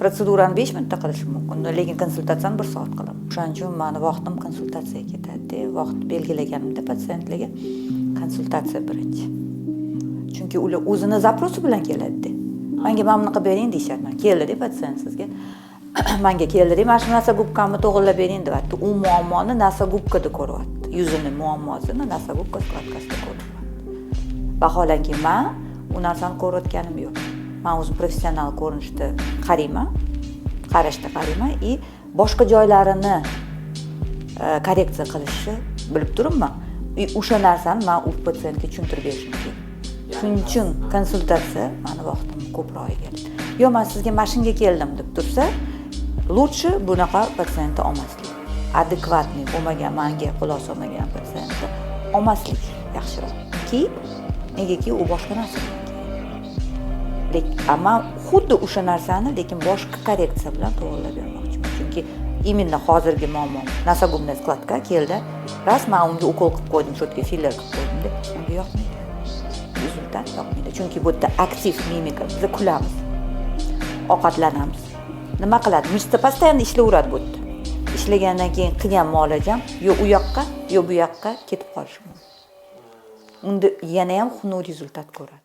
protsedurani 5 minutda qilishim mumkin, lekin konsultatsiyani 1 soat qilaman. O'shaning uchun meni vaqtim konsultatsiyaga ketadi. Vaqt belgilaganimda patsientlarga konsultatsiya birinchi. Chunki ular o'zini zaprosi bilan keladi. Menga mana bunaqa bering deyshadi. Keldi patsient sizga. Menga keldi, mana shu narsa gubkamni to'g'rilab bering deyapti. U muammoni narsa gubkada ko'ryapti. Yuzini muammosini narsa gubka skladkasida ko'ryapti. Vaholanki men u narsani ko'rayotganim yo'q. Men o'zim professional ko'rinishda qarashda qarayman и boshqa joylarini korreksiya qilishni bilib turibman. O'sha narsani men u patsientga tushuntirib berishim kerak. Shuning uchun konsultatsiya meni vaqtimni ko'proq egadi. Yo, men sizga mashinga keldim deb tursa, lutshi bunaqa patsientni olmaslik. Adekvatniy bo'lmagan, menga quloq solmagan patsientni olmaslik yaxshiroq. Negaki u boshqa narsa. Ammo xuddi o'sha narsani lekin boshqa korreksiya bilan to'g'rilab bermoqchiman. Chunki именно hozirgi muammom nasogubная skladka keldi. Rasman unga ukol qilib qo'ydim, shotga filler qilib qo'ydim deb, unga yoqmaydi. Rezultat yoqmaydi. Chunki bu yerda aktiv mimika, biz kulamiz. Ovqatlanamiz. Nima qiladi? Mishta постоянно ishlayveradi bu yerda. Ishlagandan keyin qilgan muolajam yo u yoqqa, yo bu yoqqa ketib qolishi mumkin. Unda yana ham xunuk rezultat ko'radi.